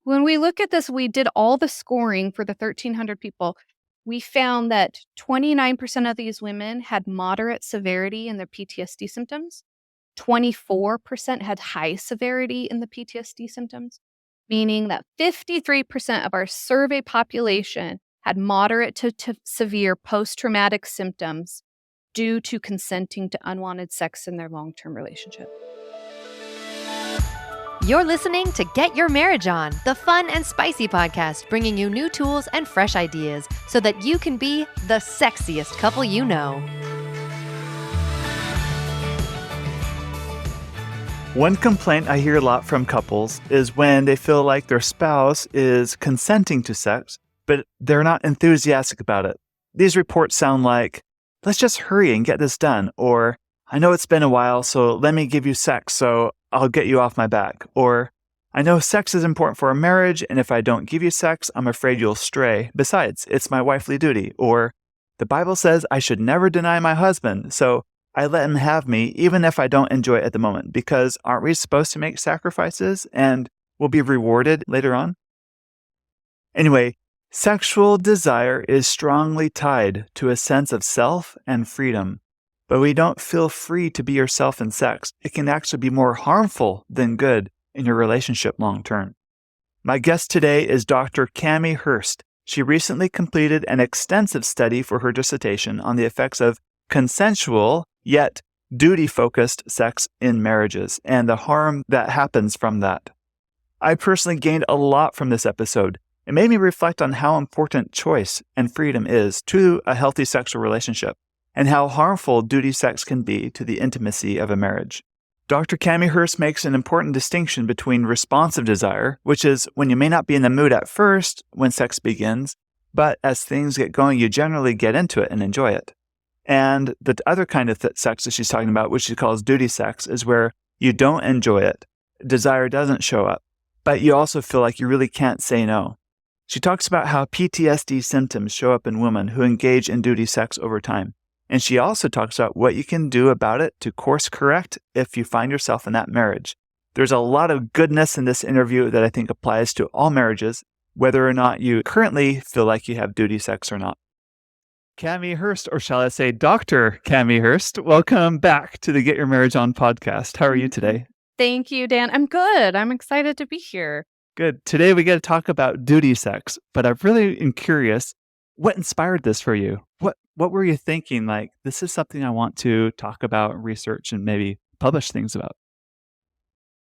When we look at this, we did all the scoring for the 1,300 people. We found that 29% of these women had moderate severity in their PTSD symptoms. 24% had high severity in the PTSD symptoms, meaning that 53% of our survey population had moderate to severe post-traumatic symptoms due to consenting to unwanted sex in their long-term relationship. You're listening to Get Your Marriage On, the fun and spicy podcast bringing you new tools and fresh ideas so that you can be the sexiest couple you know. One complaint I hear a lot from couples is when they feel like their spouse is consenting to sex, but they're not enthusiastic about it. These reports sound like, let's just hurry and get this done, or I know it's been a while, so let me give you sex so I'll get you off my back, or I know sex is important for our marriage, and if I don't give you sex, I'm afraid you'll stray. Besides, it's my wifely duty, or the Bible says I should never deny my husband, so I let him have me even if I don't enjoy it at the moment, because aren't we supposed to make sacrifices and we'll be rewarded later on? Anyway, sexual desire is strongly tied to a sense of self and freedom, but we don't feel free to be yourself in sex. It can actually be more harmful than good in your relationship long term. My guest today is Dr. Cami Hurst. She recently completed an extensive study for her dissertation on the effects of consensual yet duty-focused sex in marriages and the harm that happens from that. I personally gained a lot from this episode. It made me reflect on how important choice and freedom is to a healthy sexual relationship and how harmful duty sex can be to the intimacy of a marriage. Dr. Cami Hurst makes an important distinction between responsive desire, which is when you may not be in the mood at first when sex begins, but as things get going, you generally get into it and enjoy it. And the other kind of sex that she's talking about, which she calls duty sex, is where you don't enjoy it. Desire doesn't show up, but you also feel like you really can't say no. She talks about how PTSD symptoms show up in women who engage in duty sex over time. And she also talks about what you can do about it to course correct if you find yourself in that marriage. There's a lot of goodness in this interview that I think applies to all marriages, whether or not you currently feel like you have duty sex or not. Cami Hurst, or shall I say Dr. Cami Hurst, welcome back to the Get Your Marriage On podcast. How are you today? Thank you, Dan. I'm good. I'm excited to be here. Good. Today we get to talk about duty sex, but I really am curious, what inspired this for you? What were you thinking, like, this is something I want to talk about, research, and maybe publish things about?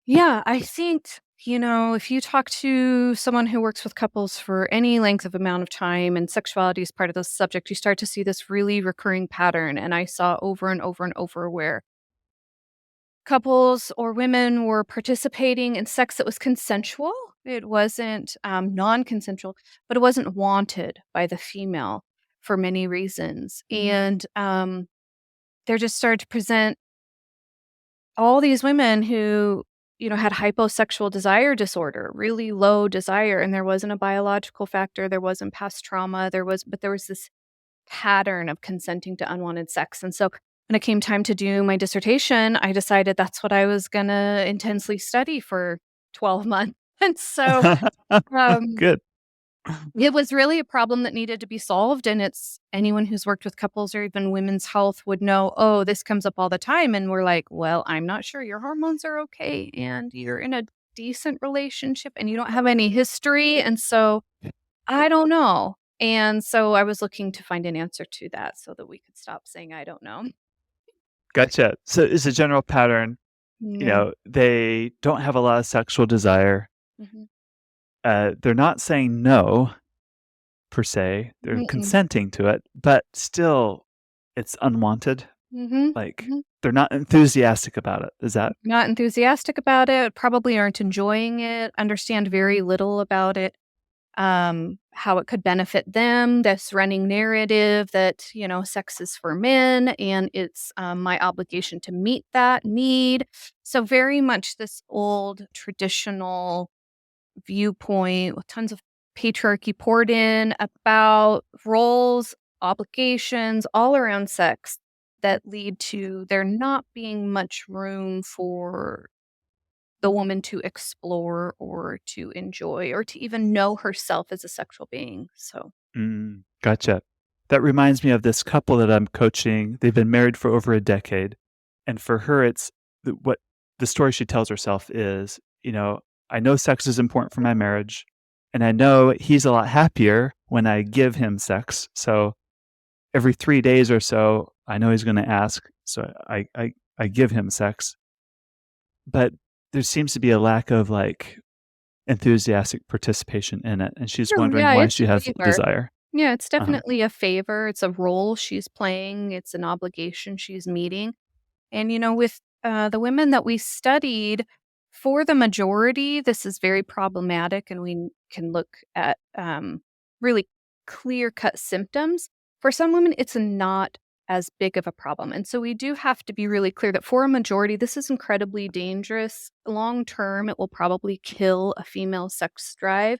Yeah, I think, if you talk to someone who works with couples for any length of amount of time and sexuality is part of the subject, you start to see this really recurring pattern. And I saw over and over and over where couples or women were participating in sex that was consensual. It wasn't non-consensual, but it wasn't wanted by the female for many reasons. And there just started to present all these women who, had hyposexual desire disorder, really low desire, and there wasn't a biological factor, there wasn't past trauma, but there was this pattern of consenting to unwanted sex. And so when it came time to do my dissertation, I decided that's what I was going to intensely study for 12 months. And so Good. it was really a problem that needed to be solved. And it's anyone who's worked with couples or even women's health would know, oh, this comes up all the time. And we're like, well, I'm not sure your hormones are okay. And you're in a decent relationship and you don't have any history. And so I don't know. And so I was looking to find an answer to that so that we could stop saying, I don't know. Gotcha. So it's a general pattern. They don't have a lot of sexual desire. Mhm. They're not saying no, per se. They're consenting to it, but still it's unwanted. They're not enthusiastic about it. Is that? Not enthusiastic about it, probably aren't enjoying it, understand very little about it, how it could benefit them, this running narrative that, sex is for men and it's my obligation to meet that need. So very much this old traditional viewpoint with tons of patriarchy poured in about roles, obligations all around sex that lead to there not being much room for the woman to explore or to enjoy or to even know herself as a sexual being. So, Gotcha. That reminds me of this couple that I'm coaching. They've been married for over a decade. And for her, it's what the story she tells herself is, I know sex is important for my marriage. And I know he's a lot happier when I give him sex. So every 3 days or so, I know he's going to ask. So I give him sex. But there seems to be a lack of enthusiastic participation in it. And she's sure, wondering yeah, why it's she a has favor. desire. Yeah, it's Uh-huh. definitely a favor. It's a role she's playing. It's an obligation she's meeting. And, with the women that we studied, for the majority, this is very problematic, and we can look at really clear cut symptoms. For some women, it's not as big of a problem. And so we do have to be really clear that for a majority, this is incredibly dangerous. Long term, it will probably kill a female sex drive.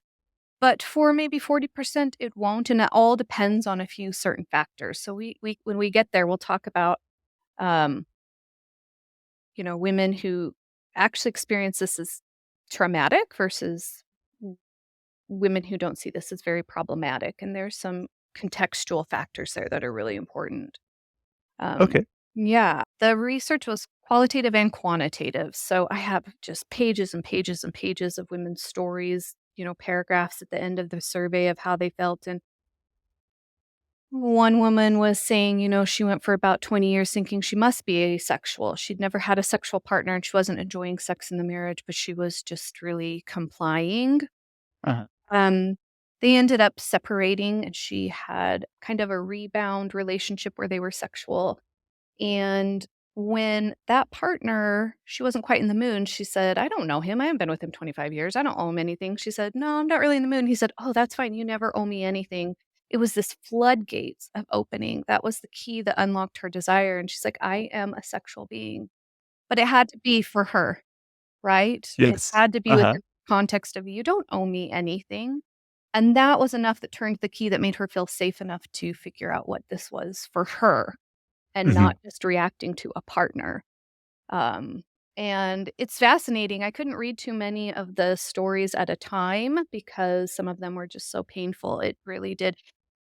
But for maybe 40%, it won't. And it all depends on a few certain factors. So we when we get there, we'll talk about um, women who actually experience this as traumatic versus women who don't see this as very problematic. And there's some contextual factors there that are really important. Um, Okay. yeah, the research was qualitative and quantitative. So I have just pages and pages and pages of women's stories, paragraphs at the end of the survey of how they felt. And one woman was saying, she went for about 20 years thinking she must be asexual. She'd never had a sexual partner and she wasn't enjoying sex in the marriage, but she was just really complying. Uh-huh. Um, they ended up separating and she had kind of a rebound relationship where they were sexual. And when that partner, she wasn't quite in the mood, she said, I don't know him. I haven't been with him 25 years. I don't owe him anything. She said, no, I'm not really in the mood. He said, oh, that's fine. You never owe me anything. It was this floodgates of opening. That was the key that unlocked her desire. And she's like, I am a sexual being. But it had to be for her, right? It Yes. had to be with Uh-huh. the context of you don't owe me anything. And that was enough that turned the key that made her feel safe enough to figure out what this was for her and Mhm. not just reacting to a partner. Um, and it's fascinating. I couldn't read too many of the stories at a time because some of them were just so painful. It really did.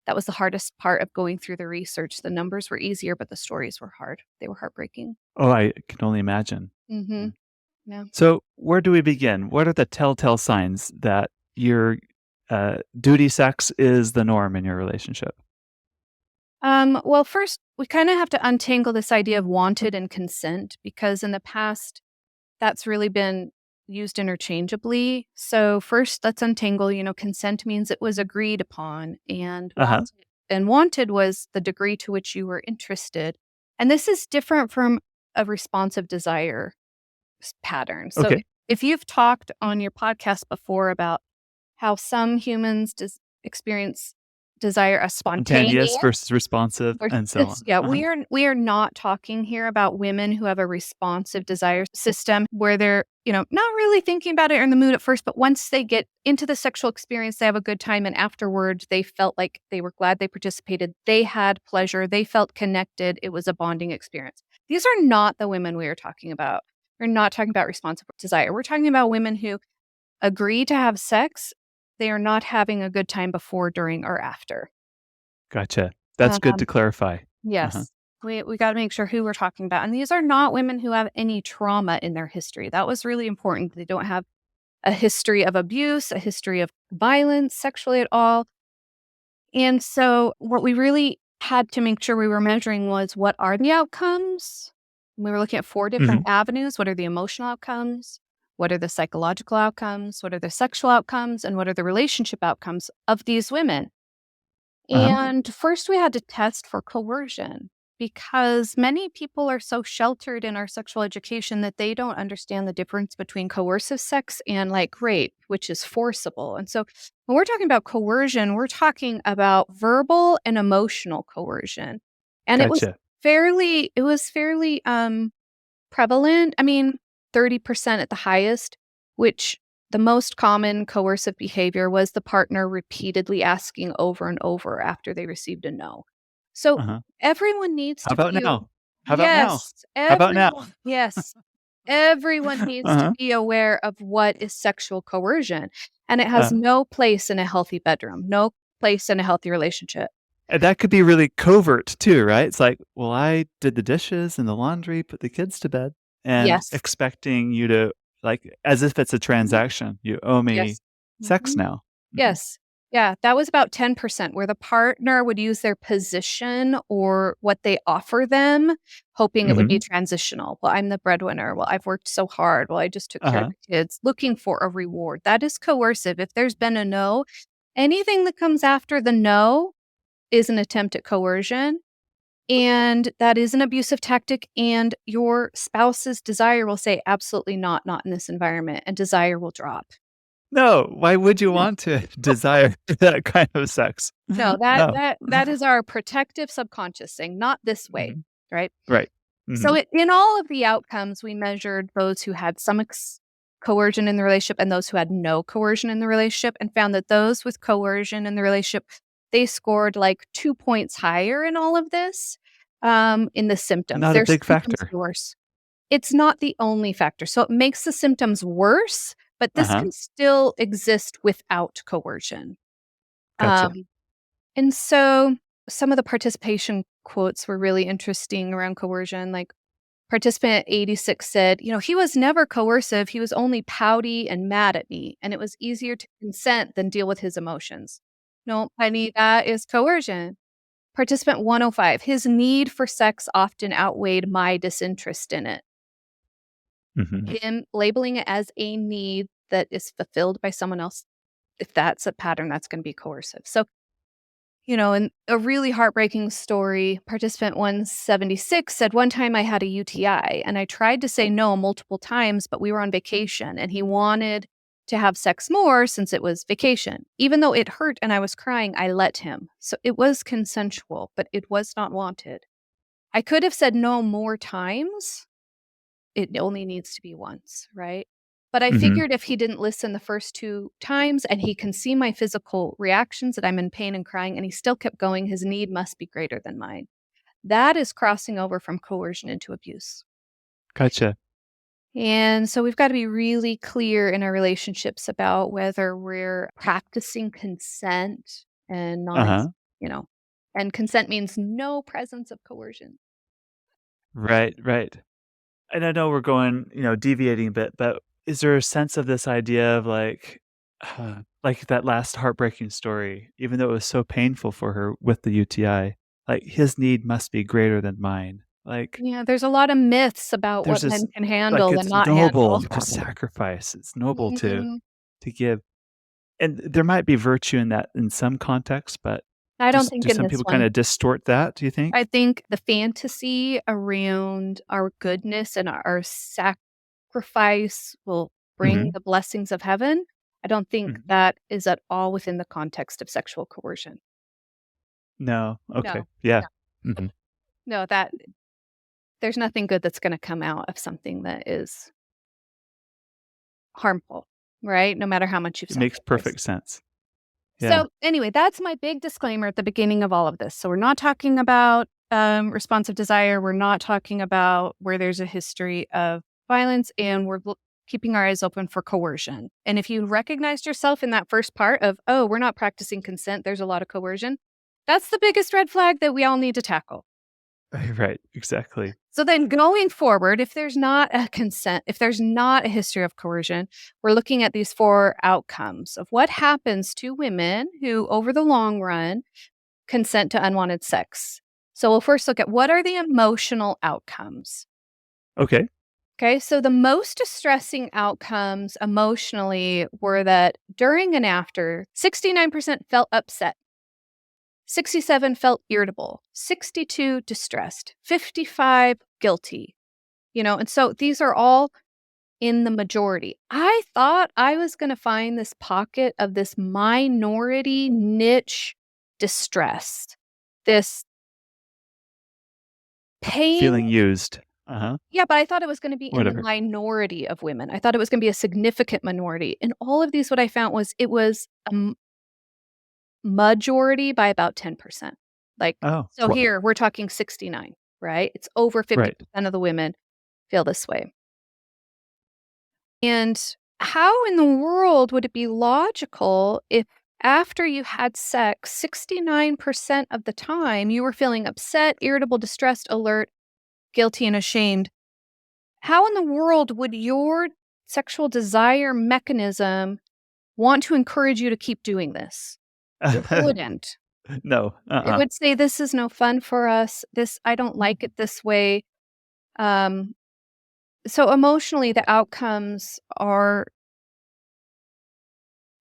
That was the hardest part of going through the research. The numbers were easier, but the stories were hard. They were heartbreaking. Oh, I can only imagine. Mhm. Mm. Yeah. So, where do we begin? What are the telltale signs that your duty sex is the norm in your relationship? Well, first, we kind of have to untangle this idea of wanted and consent because in the past, that's really been used interchangeably. So first, let's untangle, consent means it was agreed upon Uh-huh. and wanted was the degree to which you were interested. And this is different from a responsive desire pattern. So Okay. if you've talked on your podcast before about how some humans experience desire as Spontaneous spontaneous versus responsive and so versus on. yeah, Uh-huh. we are not talking here about women who have a responsive desire system where they're, not really thinking about it or in the mood at first, but once they get into the sexual experience, they have a good time and afterwards they felt like they were glad they participated. They had pleasure, they felt connected, it was a bonding experience. These are not the women we are talking about. We're not talking about responsive desire. We're talking about women who agree to have sex. They are not having a good time before, during, or after. Gotcha. That's good Um, to clarify. Uh-huh. Yes. We gotta make sure who we're talking about, and these are not women who have any trauma in their history. That was really important. They don't have a history of abuse, a history of violence sexually at all, and so what we really had to make sure we were measuring was what are the outcomes? We were looking at 4 different Mhm. avenues. What are the emotional outcomes? What are the psychological outcomes? What are the sexual outcomes? And what are the relationship outcomes of these women? Uh-huh. And first, we had to test for coercion because many people are so sheltered in our sexual education that they don't understand the difference between coercive sex and like rape, which is forcible. And so, when we're talking about coercion, we're talking about verbal and emotional coercion. And Gotcha. it was fairly prevalent. I mean, 30% at the highest, which the most common coercive behavior was the partner repeatedly asking over and over after they received a no. So Uh-huh. everyone needs How to about feel now? How about now? yes, How about now? everyone yes. Everyone needs to Uh-huh. be aware of what is sexual coercion, and it has Uh, no place in a healthy bedroom, no place in a healthy relationship. and that could be really covert too, right? It's like, well, I did the dishes and the laundry, put the kids to bed, and Yes. expecting you to, like, as if it's a Mhm. transaction. You owe me Yes. sex Mhm. now. Mhm. Yes. Yeah, that was about 10% where the partner would use their position or what they offer them, hoping it would be Mhm. transitional. "Well, I'm the breadwinner. Well, I've worked so hard. Well, I just took care of Uh-huh. the kids," looking for a reward. That is coercive. If there's been a no, anything that comes after the no is an attempt at coercion, and that is an abusive tactic, and your spouse's desire will say, "Absolutely not, not in this environment," and desire will drop. No, why would you want to desire that kind of sex? No, that No. that that is our protective subconscious saying, "Not this way," Mhm. right? Right. So Mhm. in all of the outcomes, we measured those who had some coercion in the relationship and those who had no coercion in the relationship and found that those with coercion in the relationship, they scored like 2 points higher in all of this, in the symptoms. Not a Their big symptoms factor. were worse. It's not the only factor. So it makes the symptoms worse, but this Uh-huh. can still exist without coercion. Gotcha. Um and so some of the participation quotes were really interesting around coercion. Like participant 86 said, "He was never coercive. He was only pouty and mad at me. And it was easier to consent than deal with his emotions." No, honey, that is coercion. Participant 105, "His need for sex often outweighed my disinterest in it." Mhm. Him labeling it as a need that is fulfilled by someone else, if that's a pattern, that's going to be coercive. So and a really heartbreaking story, participant 176 said, "One time I had a UTI and I tried to say no multiple times, but we were on vacation and he wanted to have sex more since it was vacation. Even though it hurt and I was crying, I let him. So it was consensual, but it was not wanted. I could have said no more times, it only needs to be once, right? But I Mhm. figured if he didn't listen the first 2 times and he can see my physical reactions that I'm in pain and crying and he still kept going, his need must be greater than mine." That is crossing over from coercion into abuse. Gotcha. And so we've got to be really clear in our relationships about whether we're practicing consent and not, Uh-huh. you know, and consent means no presence of coercion. Right, right. And I know we're going, deviating a bit, but is there a sense of this idea of like that last heartbreaking story, even though it was so painful for her with the UTI, like his need must be greater than mine. Like Yeah, there's a lot of myths about there's what this, men can like handle and it's not noble handle. to sacrifice. It's noble Mhm. to give. And there might be virtue in that in some contexts, but I don't do think in some this people kind one. of distort that, do you I think? think the fantasy around our goodness and our sacrifice will bring Mhm. the blessings of heaven. I don't think Mhm. that is at all within the context of sexual coercion. No. Okay. No. Yeah. No. Mhm. No, that there's nothing good that's gonna come out of something that is harmful, right? No matter how much you've It makes sacrificed. perfect sense. Yeah. So, anyway, that's my big disclaimer at the beginning of all of this. So, we're not talking about responsive desire. We're not talking about where there's a history of violence, and we're keeping our eyes open for coercion. And if you recognized yourself in that first part of, oh, we're not practicing consent, there's a lot of coercion, that's the biggest red flag that we all need to tackle. Right. Exactly. So then going forward, if there's not a consent, if there's not a history of coercion, we're looking at these 4 outcomes of what happens to women who, over the long run, consent to unwanted sex. So we'll first look at what are the emotional outcomes. Okay. Okay, so the most distressing outcomes emotionally were that during and after, 69% felt upset, 67 felt irritable, 62 distressed, 55 guilty. And so these are all in the majority. I thought I was going to find this pocket of this minority niche distress, this pain. Feeling used. Uh-huh. Yeah, but I thought it was going to be in the Whatever. minority of women. I thought it was going to be a significant minority. In all of these, what I found was it was a majority by about 10%. Like, Oh, so here we're talking 69, right? It's over right. 50% of the women feel this way. And how in the world would it be logical if after you had sex, 69% of the time you were feeling upset, irritable, distressed, alert, guilty, and ashamed? How in the world would your sexual desire mechanism want to encourage you to keep doing this? It wouldn't. No. It would say, "This is no fun for us. I don't like it this way." Um, so emotionally, the outcomes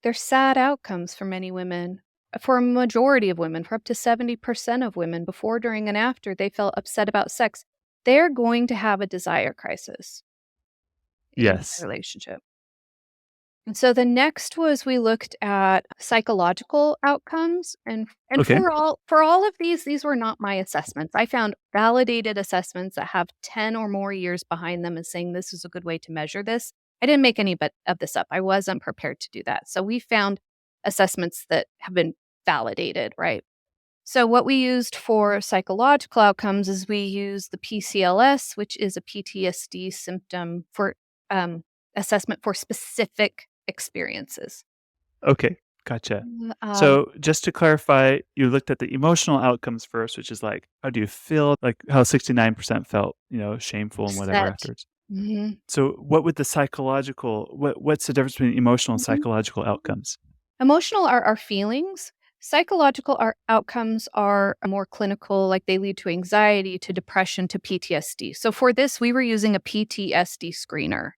they're sad outcomes for many women. For a majority of women, for up to 70% of women, before, during, and after they felt upset about sex, they're going to have a desire crisis in Yes. a relationship. And so the next was we looked at psychological outcomes, and Okay. for all of these were not my assessments. I found validated assessments that have 10 or more years behind them as saying this is a good way to measure this. I didn't make any of this up. I wasn't prepared to do that. So we found assessments that have been validated, right? So what we used for psychological outcomes is we used the PCLS, which is a PTSD symptom for assessment for specific experiences. Okay. Gotcha. Mm, So just to clarify, you looked at the emotional outcomes first, which is like, how do you feel? Like how 69% felt, shameful and whatever Upset. afterwards. Mhm, So what would the what's the difference between emotional and mhm. psychological outcomes? Emotional are our feelings. Psychological outcomes are more clinical, like they lead to anxiety, to depression, to PTSD. So for this, we were using a PTSD screener.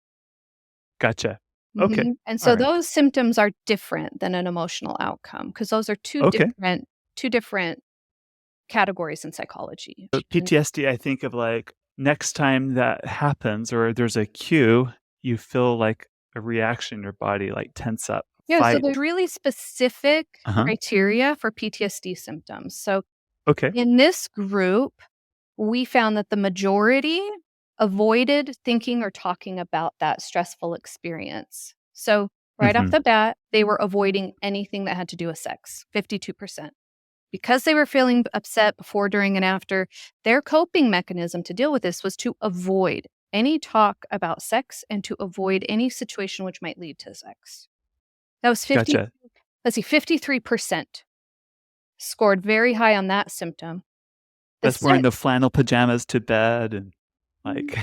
Gotcha. Okay. Mhm, and All so right. those symptoms are different than an emotional outcome because those are Okay. two different categories in psychology. So And PTSD, I think of like next time that happens or there's a cue, you feel like a reaction in your body, like tense up, yeah, so fight. there's really specific Uh-huh. criteria for PTSD symptoms. So Okay. in this group, we found that the majority avoided thinking or talking about that stressful experience. So right off Mm-hmm. the bat, they were avoiding anything that had to do with sex, 52%. Because they were feeling upset before, during, and after, their coping mechanism to deal with this was to avoid any talk about sex and to avoid any situation which might lead to sex. That was Gotcha. 53% scored very high on that symptom. The That's wearing sec the flannel pajamas to bed and like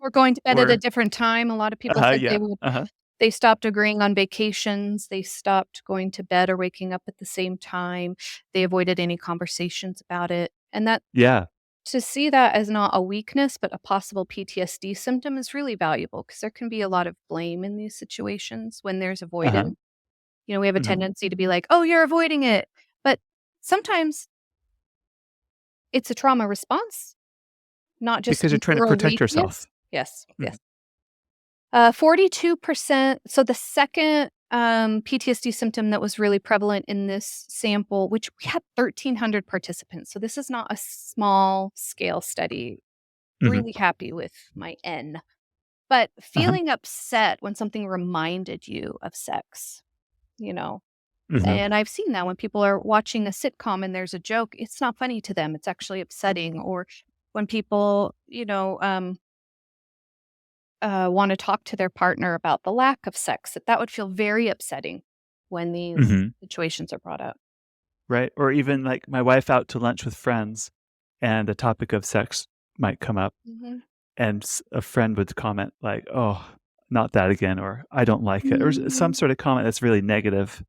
or going to bed at a or different time. A lot of people said yeah. Uh-huh. they stopped agreeing on vacations, they stopped going to bed or waking up at the same time, they avoided any conversations about it, and that Yeah. to see that as not a weakness, but a possible PTSD symptom is really valuable because there can be a lot of blame in these situations when there's Uh-huh. avoidance. We have a Mhm. tendency to be like, "Oh, you're avoiding it." But sometimes it's a trauma response, not just Because you're trying to literal protect weakness. yourself. Yes, Mhm. yes. 42%, so the second, PTSD symptom that was really prevalent in this sample, which we had 1,300 participants, so this is not a small scale study. Mhm. Really happy with my N. But Uh-huh. feeling upset when something reminded you of sex, you know? Mhm. And I've seen that when people are watching a sitcom and there's a joke, it's not funny to them, it's actually upsetting. Or when people, wanna talk to their partner about the lack of sex, that would feel very upsetting when these Mhm. situations are brought up. Right, or even, like, my wife out to lunch with friends, and the topic of sex might come up, Mhm. and a friend would comment like, "Oh, not that again," or "I don't like it," or some Mm. sort of comment that's really negative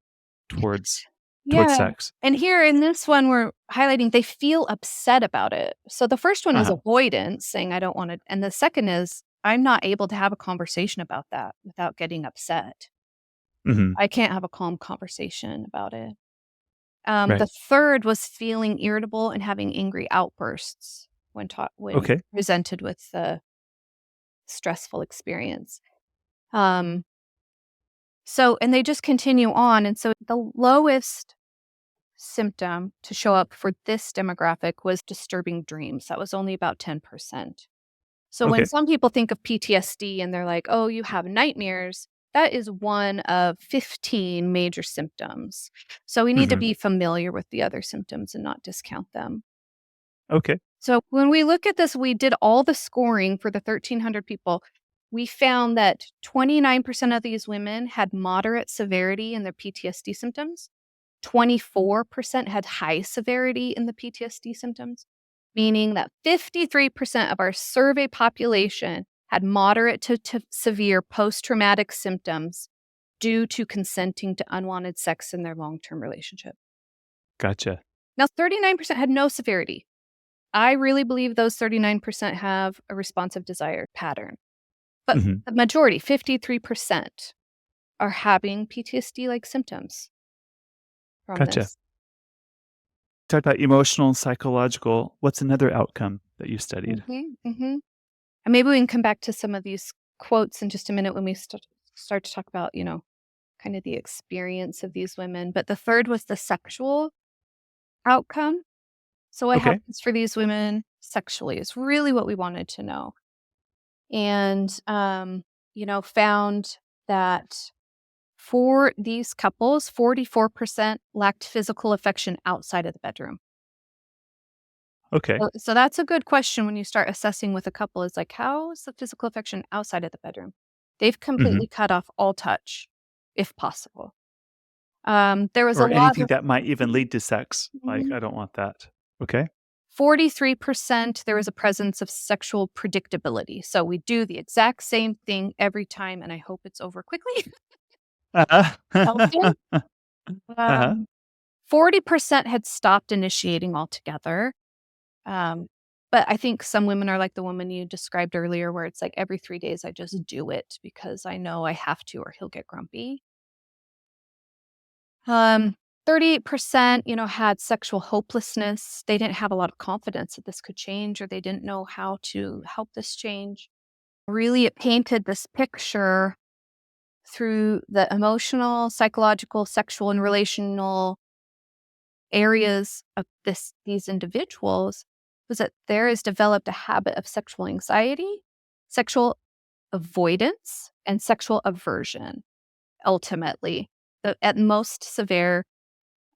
towards Yeah, sex. and here in this one, we're highlighting they feel upset about it. So the first one is Uh-huh. avoidance, saying, "I don't wanna," and the second is, "I'm not able to have a conversation about that without getting upset. Mhm. I can't have a calm conversation about it." The Right. third was feeling irritable and having angry outbursts when Okay. presented with the stressful experience. Um, and they just continue on, and so the lowest symptom to show up for this demographic was disturbing dreams. That was only about 10%. So when Okay. some people think of PTSD and they're like, "Oh, you have nightmares," that is one of 15 major symptoms. So we need to Mhm. be familiar with the other symptoms and not discount them. Okay. So when we look at this, we did all the scoring for the 1,300 people. we found that 29% of these women had moderate severity in their PTSD symptoms. 24% had high severity in the PTSD symptoms, meaning that 53% of our survey population had moderate to severe post-traumatic symptoms due to consenting to unwanted sex in their long-term relationship. Gotcha. Now, 39% had no severity. I really believe those 39% have a responsive desire pattern. But hmm the majority, 53%, are having PTSD-like symptoms from Gotcha. this. Talk about emotional and psychological. What's another outcome that you studied? Mhm, mhm. And maybe we can come back to some of these quotes in just a minute when we start to talk about, kind of the experience of these women. But the third was the sexual outcome. So what Okay. happens for these women sexually is really what we wanted to know. And, found that for these couples, 44% lacked physical affection outside of the bedroom. Okay. So that's a good question when you start assessing with a couple is like, how is the physical affection outside of the bedroom? They've hmm completely cut off all touch, if possible. There was a Or lot anything of that might even lead to sex. Like, mhm. I don't want that. Okay. 43% there was a presence of sexual predictability. So we do the exact same thing every time, and I hope it's over quickly. Elton? Uh-huh. uh-huh. Um, 40% had stopped initiating altogether. Um, but I think some women are like the woman you described earlier, where it's like every 3 days I just do it because I know I have to or he'll get grumpy. Um, 38%, had sexual hopelessness. They didn't have a lot of confidence that this could change or they didn't know how to help this change. Really, it painted this picture through the emotional, psychological, sexual, and relational areas of these individuals was that there is developed a habit of sexual anxiety, sexual avoidance, and sexual aversion. Ultimately, at most severe,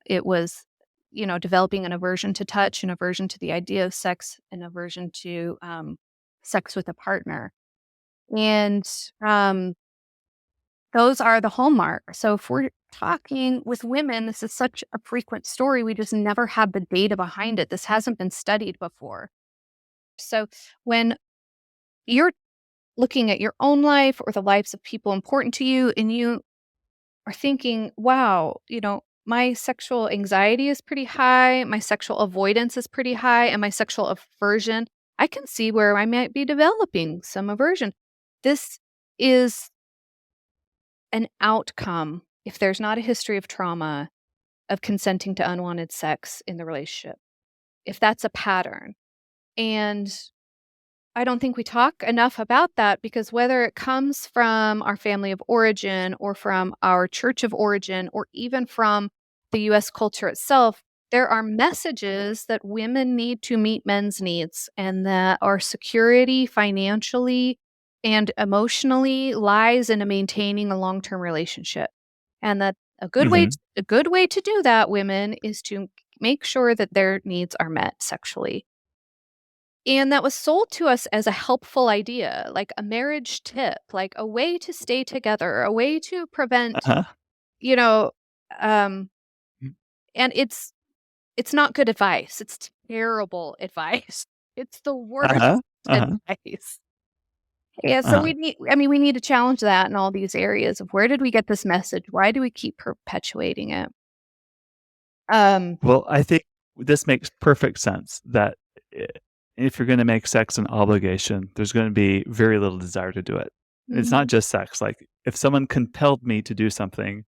it was developing an aversion to touch, an aversion to the idea of sex, an aversion to sex with a partner, and those are the hallmark. So if we're talking with women, this is such a frequent story. We just never had the data behind it. This hasn't been studied before. So when you're looking at your own life or the lives of people important to you, and you are thinking, wow, my sexual anxiety is pretty high, my sexual avoidance is pretty high, and my sexual aversion, I can see where I might be developing some aversion. This is an outcome, if there's not a history of trauma, of consenting to unwanted sex in the relationship, if that's a pattern. And I don't think we talk enough about that because whether it comes from our family of origin or from our church of origin or even from the US culture itself, there are messages that women need to meet men's needs and that our security financially and emotionally lies in maintaining a long-term relationship. And that hmm a good way to do that, women, is to make sure that their needs are met sexually. And that was sold to us as a helpful idea, like a marriage tip, like a way to stay together, a way to prevent, Uh-huh. you know, um, and it's not good advice. It's terrible advice. It's the worst Uh-huh. Uh-huh. advice. Yeah, so Uh-huh. we need to challenge that in all these areas of where did we get this message? Why do we keep perpetuating it? Um, Well, I think this makes perfect sense that I if you're gonna make sex an obligation, there's gonna be very little desire to do it. It's not mhm. just sex, like, if someone compelled me to do something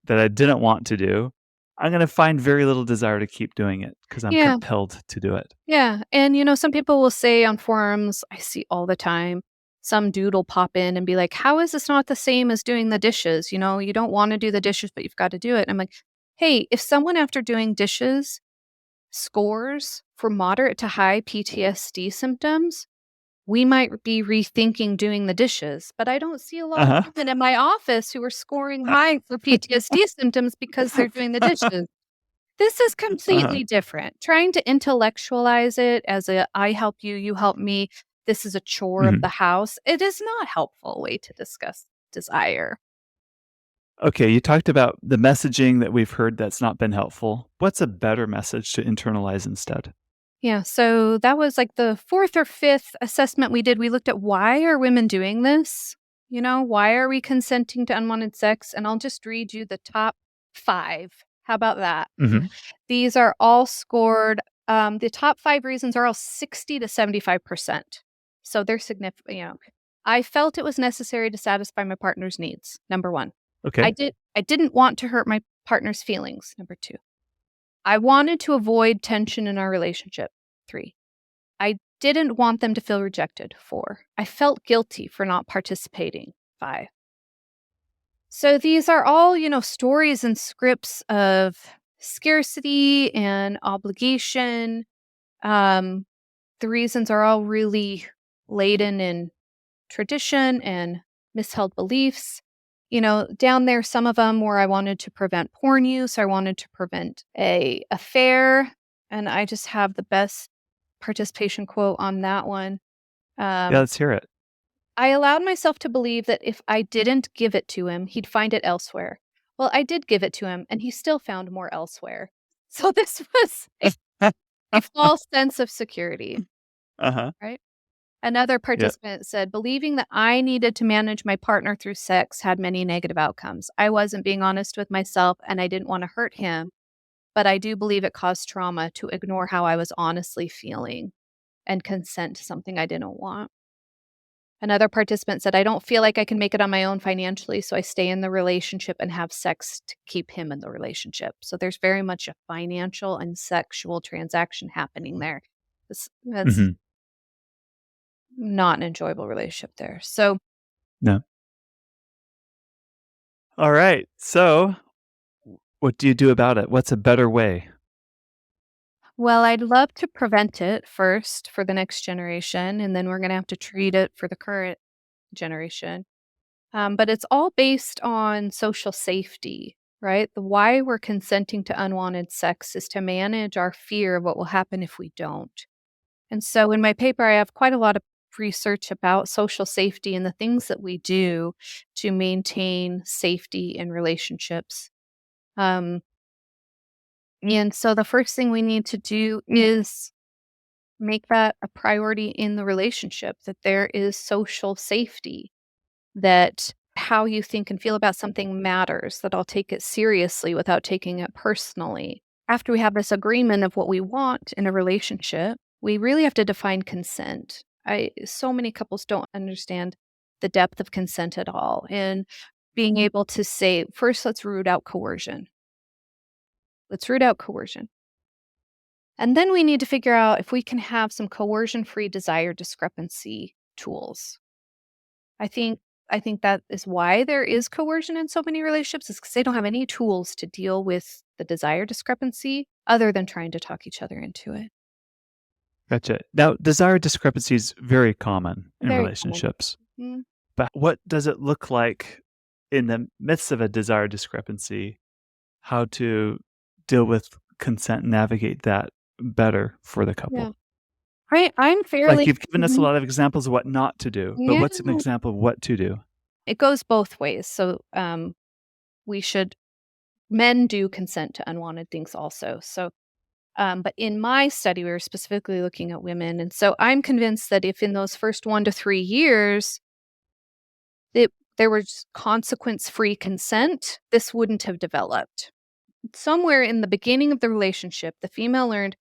that I didn't want to do, I'm gonna find very little desire to keep doing it because 'cause I'm Yeah. compelled to do it. Yeah, and some people will say on forums, I see all the time, some dude will pop in and be like, "How is this not the same as doing the dishes? You don't want to do the dishes, but you've got to do it." I'm like, "Hey, if someone after doing dishes scores for moderate to high PTSD symptoms, we might be rethinking doing the dishes." But I don't see a lot of Uh-huh. women in my office who are scoring high for PTSD symptoms because they're doing the dishes. This is Uh-huh. completely different. Trying to intellectualize it as a I help you, you help me, this is a chore of the house. It is not a helpful way to discuss desire. Okay, you talked about the messaging that we've heard that's not been helpful. What's a better message to internalize instead? Yeah, so that was like the fourth or fifth assessment we did. We looked at why are women doing this? Why are we consenting to unwanted sex? And I'll just read you the top 5. How about that? Mhm. These are all scored. The top 5 reasons are all 60 to 75%. So they're significant. I felt it was necessary to satisfy my partner's needs. Number 1. Okay. I didn't want to hurt my partner's feelings. Number 2. I wanted to avoid tension in our relationship. 3. I didn't want them to feel rejected. 4. I felt guilty for not participating. 5. So these are all, stories and scripts of scarcity and obligation. Um, the reasons are all really laden in tradition and misheld beliefs. Down there, some of them where I wanted to prevent porn use, I wanted to prevent a affair, and I just have the best participation quote on that one. Yeah, Um, let's hear it. I allowed myself to believe that if I didn't give it to him, he'd find it elsewhere. Well, I did give it to him, and he still found more elsewhere. So this was a false sense of security, Uh-huh. right? Another Yeah. participant said, believing that I needed to manage my partner through sex had many negative outcomes. I wasn't being honest with myself, and I didn't want to hurt him, but I do believe it caused trauma to ignore how I was honestly feeling and consent to something I didn't want. Another participant said, I don't feel like I can make it on my own financially, so I stay in the relationship and have sex to keep him in the relationship. So there's very much a financial and sexual transaction happening there. That's Mhm. not an enjoyable relationship there. So, No. All right. So, what do you do about it? What's a better way? well, I'd love to prevent it first for the next generation, and then we're going to have to treat it for the current generation. But it's all based on social safety, right? The why we're consenting to unwanted sex is to manage our fear of what will happen if we don't. And so in my paper, I have quite a lot of research about social safety and the things that we do to maintain safety in relationships. Um, and so the first thing we need to do is make that a priority in the relationship, that there is social safety, that how you think and feel about something matters, that I'll take it seriously without taking it personally. After we have this agreement of what we want in a relationship, we really have to define consent. So many couples don't understand the depth of consent at all. And being able to say, first, let's root out coercion. Let's root out coercion. And then we need to figure out if we can have some coercion free desire discrepancy tools. I think I think that is why there is coercion in so many relationships is because they don't have any tools to deal with the desire discrepancy other than trying to talk each other into it. Gotcha. Now, desire discrepancy is very common in Very common. relationships. Mm. But what does it look like in the midst of a desire discrepancy? How to deal with consent and navigate that better for the Yeah. couple? I'm Like, fairly you've given us a Mhm. lot of examples of what not to do, but Yeah. what's an example of what to do? It goes both ways. So, we should men do consent to unwanted things also. So, but in my study, we were specifically looking at women, and so I'm convinced that if in those first 1 to 3 years it there was consequence-free consent, this wouldn't have developed. Somewhere in the beginning of the relationship, the female learned,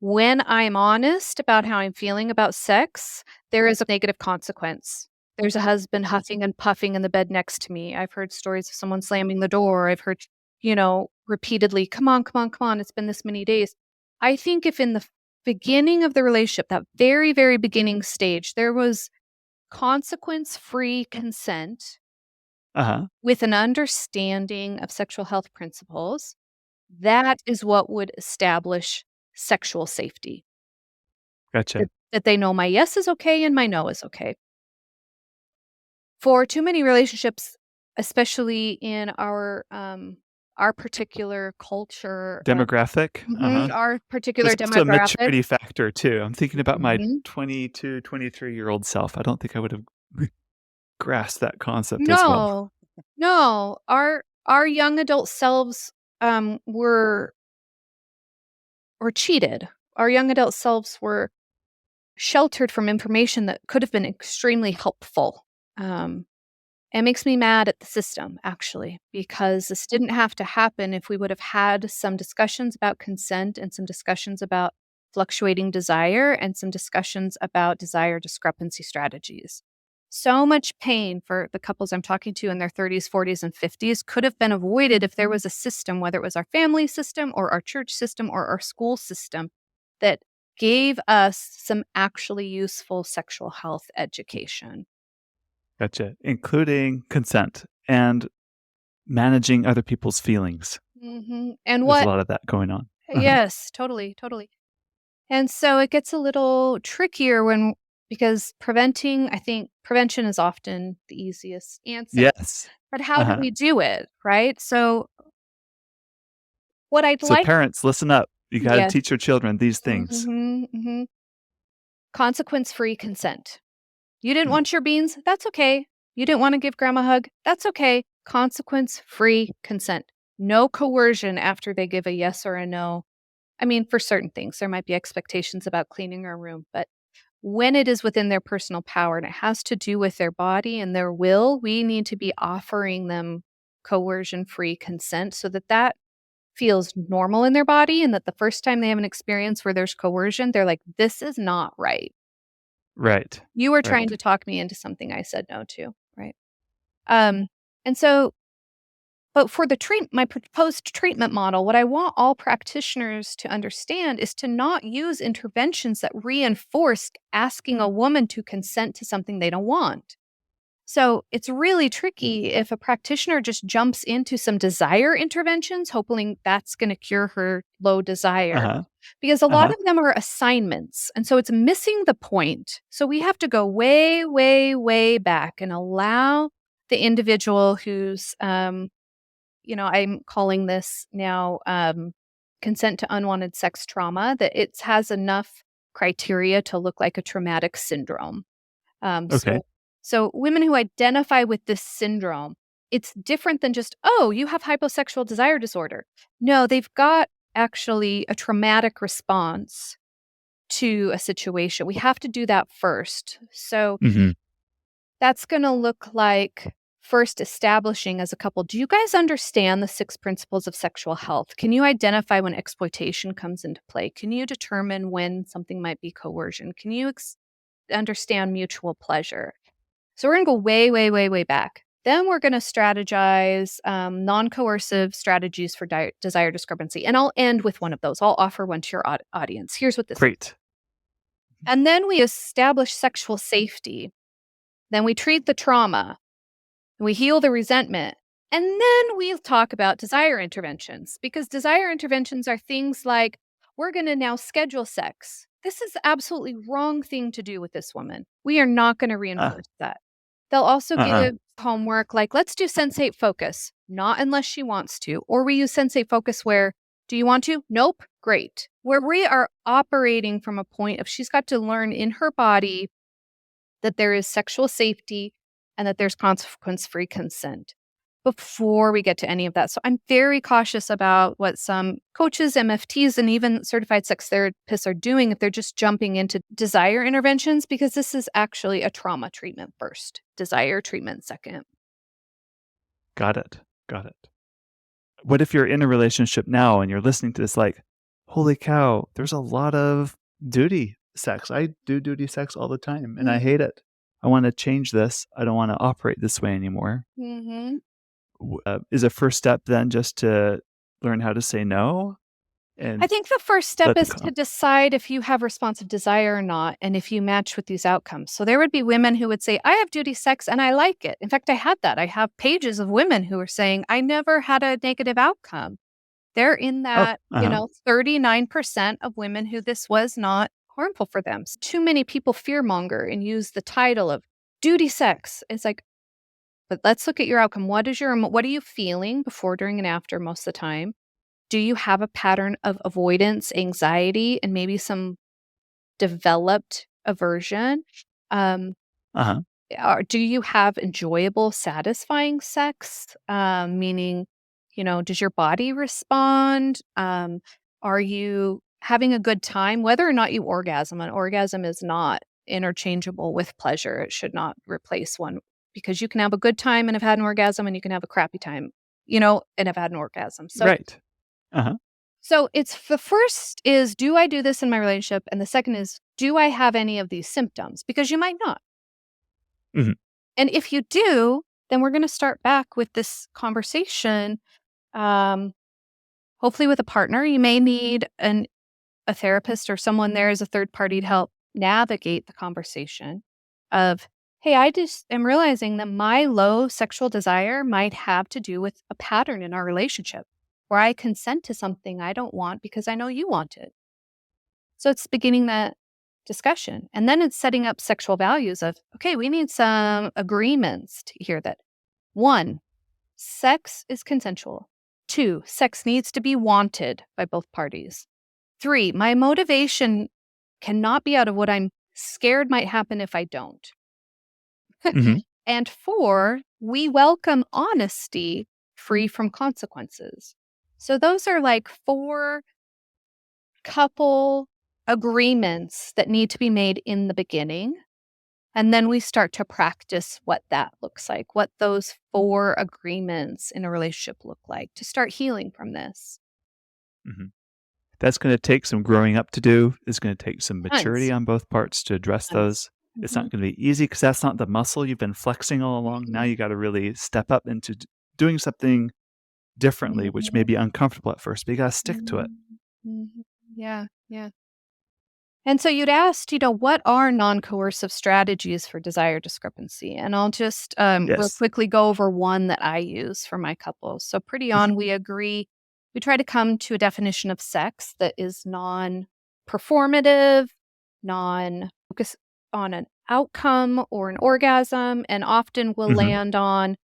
when I'm honest about how I'm feeling about sex, there is a negative consequence. There's a husband huffing and puffing in the bed next to me. I've heard stories of someone slamming the door. I've heard, repeatedly, come on, come on, come on. It's been this many days. I think if in the beginning of the relationship, that very, very beginning stage, there was consequence free consent Uh-huh. with an understanding of sexual health principles, that is what would establish sexual safety. Gotcha. That they know my yes is okay and my no is okay. For too many relationships, especially in our our particular culture, Demographic. our particular There's also a demographic. maturity factor too. I'm thinking about my Mhm. 22, 23-year-old self. I don't think I would have grasped that concept as well. No, no, our young adult selves were cheated. Our young adult selves were sheltered from information that could have been extremely helpful. Um, It makes me mad at the system, actually, because this didn't have to happen if we would have had some discussions about consent and some discussions about fluctuating desire and some discussions about desire discrepancy strategies. So much pain for the couples I'm talking to in their 30s, 40s, and 50s could have been avoided if there was a system, whether it was our family system or our church system or our school system, that gave us some actually useful sexual health education. Gotcha. Including consent and managing other people's feelings. And There's a what lot of that going on. Yes, totally, totally. And so it gets a little trickier because I think prevention is often the easiest answer. Yes. But how do Uh-huh. we do it, right? So what I'd So like parents, listen up. You got to Yes. teach your children these things. Consequence-free consent. You didn't Mm. want your beans? That's okay. You didn't want to give grandma a hug? That's okay. Consequence-free consent. No coercion after they give a yes or a no. I mean, for certain things, there might be expectations about cleaning our room, but when it is within their personal power and it has to do with their body and their will, we need to be offering them coercion-free consent so that that feels normal in their body and that the first time they have an experience where there's coercion, they're like, "This is not right. Right. You were trying Right. to talk me into something I said no to." Right? Um, and so But for my proposed treatment model, what I want all practitioners to understand is to not use interventions that reinforce asking a woman to consent to something they don't want. So it's really tricky if a practitioner just jumps into some desire interventions, hoping that's going to cure her low desire. Uh-huh. Because a lot Uh-huh. of them are assignments. And so it's missing the point. So we have to go way, way, way back and allow the individual who's I'm calling this now consent to unwanted sex trauma, that it has enough criteria to look like a traumatic syndrome. Um, Okay. so, so women who identify with this syndrome, it's different than just, oh, you have hyposexual desire disorder. No, they've got actually a traumatic response to a situation. We have to do that first. So Mhm. that's going to look like first establishing as a couple, do you guys understand the 6 principles of sexual health? Can you identify when exploitation comes into play? Can you determine when something might be coercion? Can you understand mutual pleasure? So we're going to go way, way, way, way back. Then we're going to strategize non-coercive strategies for desire discrepancy. And I'll end with one of those. I'll offer one to your audience. Here's what this is. Great. And then we establish sexual safety. Then we treat the trauma. We heal the resentment. And then we'll talk about desire interventions, because desire interventions are things like, we're going to now schedule sex. This is absolutely wrong thing to do with this woman. We are not going to Uh, reinforce that. They'll also uh-uh. give homework like, let's do sensate focus, not unless she wants to. Or we use sensate focus where, do you want to? Nope. Great. Where we are operating from a point of she's got to learn in her body that there is sexual safety and that there's consequence-free consent before we get to any of that. So I'm very cautious about what some coaches, MFTs, and even certified sex therapists are doing if they're just jumping into desire interventions, because this is actually a trauma treatment first, desire treatment second. Got it. Got it. What if you're in a relationship now and you're listening to this like, holy cow, there's a lot of duty sex. I do duty sex all the time and I hate it. I want to change this. I don't want to operate this way anymore. Mm-hmm. Is a first step then just to learn how to say no? And I think the first step let the is to decide if you have responsive desire or not, and if you match with these outcomes. So there would be women who would say, I have duty sex and I like it. In fact, I had that. I have pages of women who are saying, I never had a negative outcome. They're in that, 39% of women who this was not harmful for them. So too many people fearmonger and use the title of duty sex. It's like, But let's look at your outcome. What are you feeling before, during, and after most of the time? Do you have a pattern of avoidance, anxiety, and maybe some developed aversion? Um, Uh-huh. do you have enjoyable, satisfying sex? Meaning, does your body respond? Are you having a good time? Whether or not you orgasm, an orgasm is not interchangeable with pleasure. It should not replace one because you can have a good time and have had an orgasm, and you can have a crappy time, and have had an orgasm. So Right. Uh-huh. so it's the first is, do I do this in my relationship? And the second is, do I have any of these symptoms? Because you might not. Mhm. And if you do, then we're going to start back with this conversation. Um, hopefully with a partner. You may need a therapist or someone there as a third party to help navigate the conversation of, hey, I just am realizing that my low sexual desire might have to do with a pattern in our relationship where I consent to something I don't want because I know you want it. So it's beginning that discussion. And then it's setting up sexual values of, okay, we need some agreements to hear that. 1, sex is consensual. 2, sex needs to be wanted by both parties. 3, my motivation cannot be out of what I'm scared might happen if I don't. Mhm. And 4, we welcome honesty free from consequences. So those are like 4 couple agreements that need to be made in the beginning. And then we start to practice what that looks like, what those 4 agreements in a relationship look like to start healing from this. Mhm. That's gonna take some growing up to do. It's gonna take some maturity Tons. on both parts to address Tons. those. It's Mhm. not gonna be easy because that's not the muscle you've been flexing all along. Now Mhm. you gotta really step up into doing something differently, which may Mhm. be uncomfortable at first, but you gotta stick to it. Mhm. Mhm. Yeah, yeah. And so you'd asked, what are non-coercive strategies for desire discrepancy? And I'll just real Yes. quickly go over one that I use for my couples. So pretty Mhm. on, we try to come to a definition of sex that is non-performative, non-focus on an outcome or an orgasm, and often will Mhm. land on,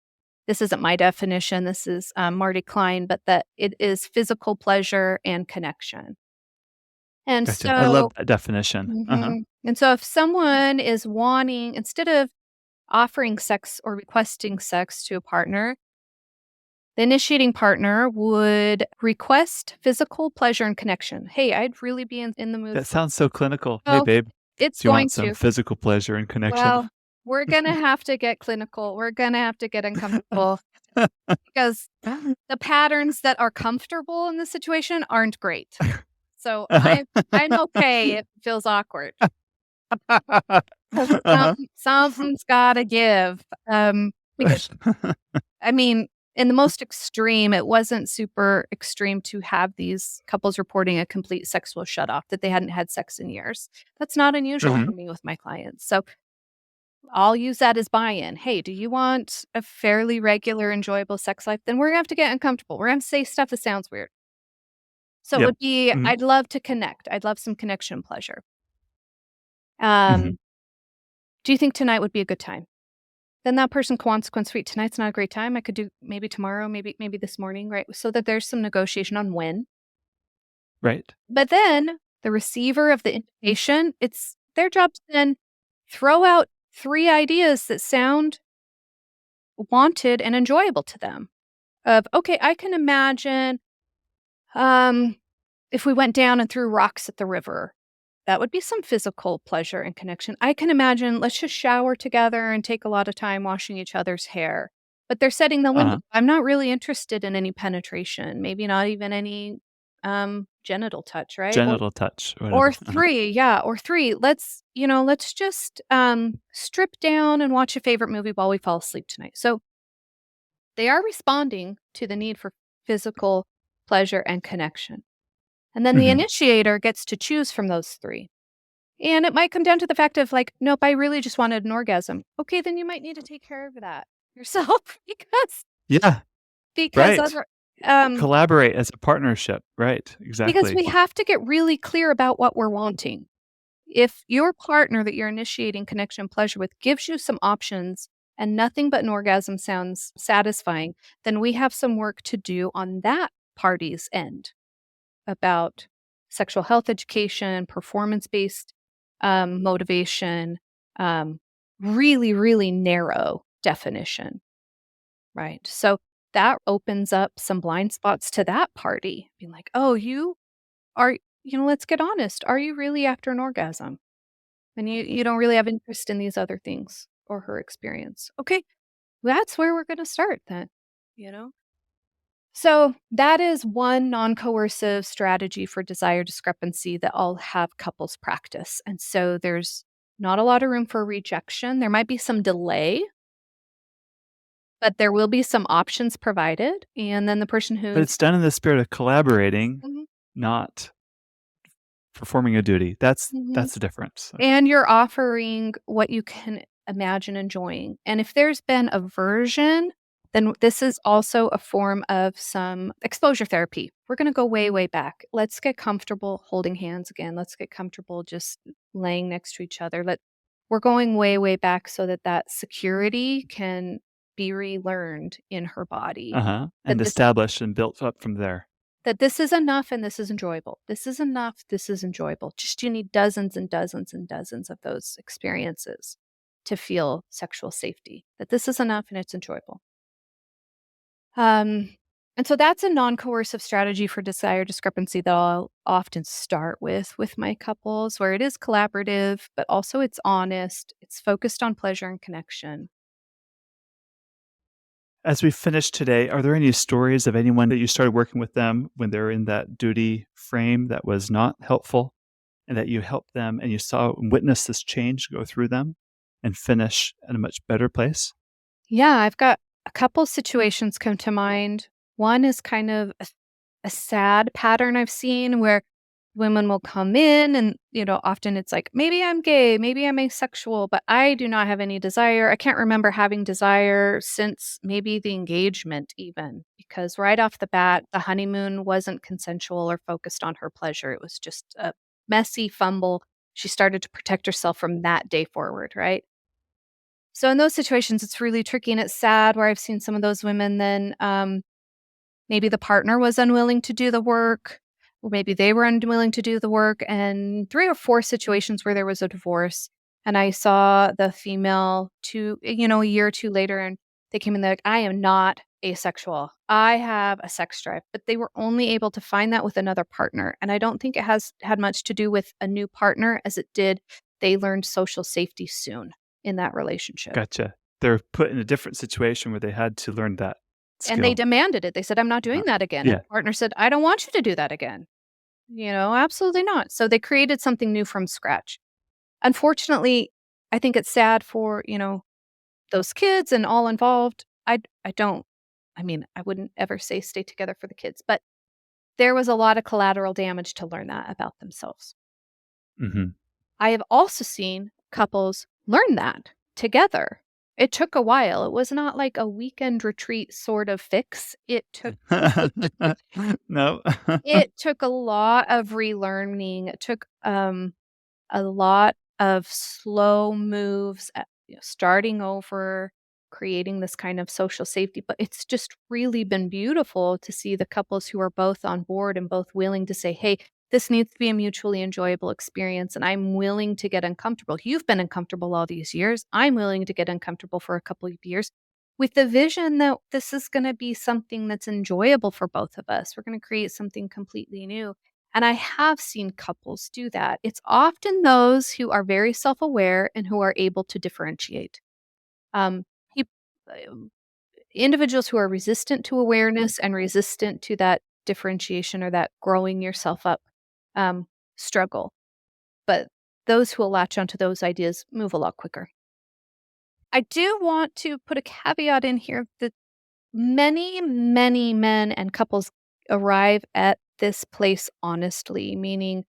this isn't my definition, this is Marty Klein, but that it is physical pleasure and connection. And Gotcha. I love so that definition. Uh-huh. And so if someone is wanting, instead of offering sex or requesting sex to a partner, the initiating partner would request physical pleasure and connection. Hey, I'd really be in the mood That for, sounds so clinical. "Hey, well, babe, it's do you going want some to. physical pleasure and connection?" Well, we're going to have to get clinical. We're going to have to get uncomfortable because the patterns that are comfortable in this situation aren't great. So I'm okay if it feels awkward. 'Cause Uh-huh. something's gotta give, because I mean, in the most extreme, it wasn't super extreme to have these couples reporting a complete sexual shutoff, that they hadn't had sex in years. That's not unusual for Mhm. me with my clients, so I'll use that as buy-in. "Hey, do you want a fairly regular, enjoyable sex life? Then we're gonna have to get uncomfortable. We're gonna have to say stuff that sounds weird." So it Yep. would be, Mhm. I'd love to connect. I'd love some connection pleasure. Mhm. Um, "Do you think tonight would be a good time?" Then that person consequence free. Tonight's not a great time. I could do maybe tomorrow, maybe this morning, right? So that there's some negotiation on when. Right. But then the receiver of the invitation, it's their job to then throw out 3 ideas that sound wanted and enjoyable to them. Of, okay, I can imagine um if we went down and threw rocks at the river, that would be some physical pleasure and connection. I can imagine, let's just shower together and take a lot of time washing each other's hair. But they're setting the limit. Uh-huh. I'm not really interested in any penetration, maybe not even any genital touch, right? Genital touch, Or whatever. Uh-huh. 3, yeah, or 3. Let's just strip down and watch a favorite movie while we fall asleep tonight. So they are responding to the need for physical pleasure and connection. And then the Mhm. initiator gets to choose from those 3. And it might come down to the fact of like, "Nope, I really just wanted an orgasm." Okay, then you might need to take care of that yourself Yeah, because right. other um, Collaborate as a partnership. Right, because exactly. we have to get really clear about what we're wanting. If your partner that you're initiating connection and pleasure with gives you some options and nothing but an orgasm sounds satisfying, then we have some work to do on that party's end about sexual health education, performance-based motivation, um, really, really narrow definition, right? So that opens up some blind spots to that party, being like, "Oh, you are, let's get honest. Are you really after an orgasm? And you don't really have interest in these other things or her experience." Okay, that's where we're gonna start then, you know? So that is one non-coercive strategy for desire discrepancy that I'll have couples practice. And so there's not a lot of room for rejection. There might be some delay, but there will be some options provided. And then the person But who's it's done in the spirit of collaborating, Mhm, not performing a duty. mhm. That's the difference. And you're offering what you can imagine enjoying. And if there's been aversion, then this is also a form of some exposure therapy. We're going to go way, way back. Let's get comfortable holding hands again. Let's get comfortable just laying next to each other. We're going way, way back so that that security can be relearned in her body. Uh-huh. That And this established and built up from there. that this is enough and this is enjoyable. This is enough, this is enjoyable. Just you need dozens and dozens and dozens of those experiences to feel sexual safety. That this is enough and it's enjoyable. Um, and so that's a non-coercive strategy for desire discrepancy that I'll often start with my couples, where it is collaborative, but also it's honest, it's focused on pleasure and connection. As we finish today, are there any stories of anyone that you started working with them when they're in that duty frame that was not helpful and that you helped them and you saw and witnessed this change go through them and finish in a much better place? Yeah, I've got a couple situations come to mind. One is kind of a sad pattern I've seen where women will come in and, often it's like, maybe I'm gay, maybe I'm asexual, but I do not have any desire. I can't remember having desire since maybe the engagement, even because right off the bat, the honeymoon wasn't consensual or focused on her pleasure. It was just a messy fumble. She started to protect herself from that day forward, right? So in those situations, it's really tricky and it's sad where I've seen some of those women then maybe the partner was unwilling to do the work, or maybe they were unwilling to do the work, and 3 or 4 situations where there was a divorce, and I saw the female a year or 2 later, and they came in, they're like, "I am not asexual. I have a sex drive," but they were only able to find that with another partner, and I don't think it has had much to do with a new partner as it did they learned social safety soon in that relationship. Gotcha. They're put in a different situation where they had to learn that And they skill. demanded it. They said, "I'm not doing Uh, that again." And yeah. the partner said, "I don't want you to do that again." Absolutely not. So they created something new from scratch. Unfortunately, I think it's sad for, those kids and all involved. I don't I mean, I wouldn't ever say stay together for the kids, but there was a lot of collateral damage to learn that about themselves. Mhm. I have also seen couples learn that together. It took a while. It was not like a weekend retreat sort of fix. No. It took a lot of relearning. It took, a lot of slow moves, starting over, creating this kind of social safety, but it's just really been beautiful to see the couples who are both on board and both willing to say, "Hey, this needs to be a mutually enjoyable experience, and I'm willing to get uncomfortable. You've been uncomfortable all these years. I'm willing to get uncomfortable for a couple of years." With the vision that this is gonna be something that's enjoyable for both of us. We're gonna create something completely new. And I have seen couples do that. It's often those who are very self aware and who are able to differentiate. Um, peop- um, Individuals who are resistant to awareness and resistant to that differentiation or that growing yourself up um, struggle. But those who will latch onto those ideas move a lot quicker. I do want to put a caveat in here that many, many men and couples arrive at this place honestly, meaning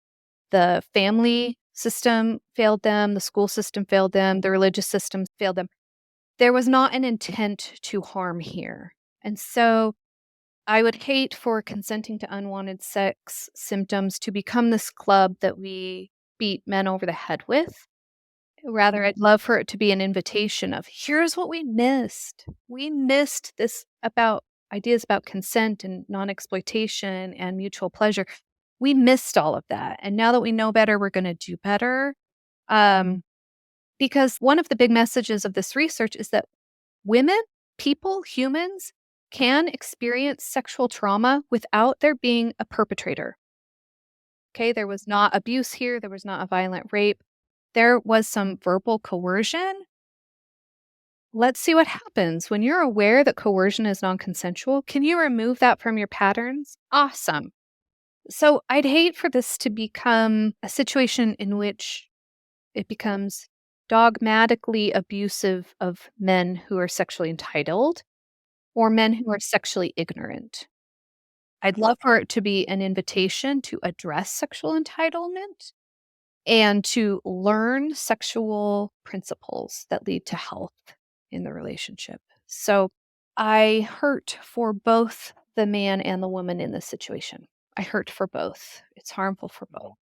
the family system failed them, the school system failed them, the religious system failed them. There was not an intent to harm here. And so I would hate for consenting to unwanted sex symptoms to become this club that we beat men over the head with. Rather, I'd love for it to be an invitation of, here's what we missed. We missed this about ideas about consent and non-exploitation and mutual pleasure. We missed all of that. And now that we know better, we're going to do better. Because one of the big messages of this research is that women, people, humans can experience sexual trauma without there being a perpetrator. Okay, there was not abuse here. There was not a violent rape. There was some verbal coercion. Let's see what happens when you're aware that coercion is non-consensual. Can you remove that from your patterns? Awesome. So I'd hate for this to become a situation in which it becomes dogmatically abusive of men who are sexually entitled or men who are sexually ignorant. I'd love for it to be an invitation to address sexual entitlement and to learn sexual principles that lead to health in the relationship. So I hurt for both the man and the woman in this situation. I hurt for both. It's harmful for both.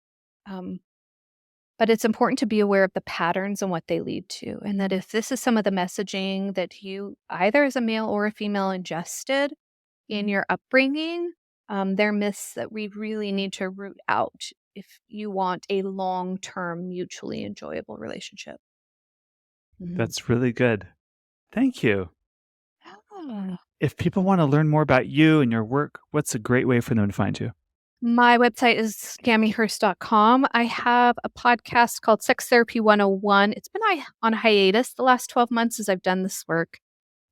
But it's important to be aware of the patterns and what they lead to. And that if this is some of the messaging that you, either as a male or a female, ingested in your upbringing, they're myths that we really need to root out if you want a long-term, mutually enjoyable relationship. That's really good. Thank you. Ah. If people want to learn more about you and your work, what's a great way for them to find you? My website is camihurst.com. I have a podcast called Sex Therapy 101. It's been on hiatus the last 12 months as I've done this work.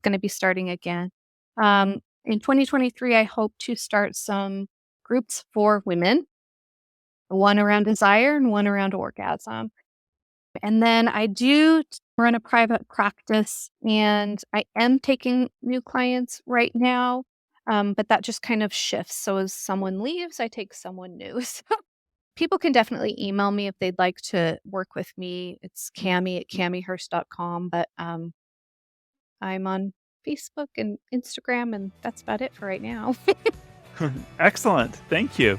Going to be starting again. In 2023, I hope to start some groups for women, one around desire and one around orgasm. And then I do run a private practice, and I am taking new clients right now. But that just kind of shifts. So as someone leaves, I take someone new. So people can definitely email me if they'd like to work with me. It's Cami at camihurst.com. But I'm on Facebook and Instagram, and that's about it for right now. Excellent. Thank you.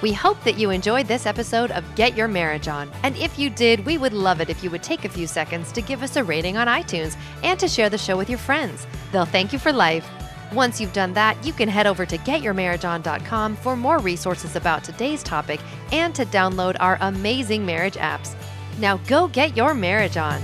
We hope that you enjoyed this episode of Get Your Marriage On. And if you did, we would love it if you would take a few seconds to give us a rating on iTunes and to share the show with your friends. They'll thank you for life. Once you've done that, you can head over to getyourmarriageon.com for more resources about today's topic and to download our amazing marriage apps. Now go get your marriage on.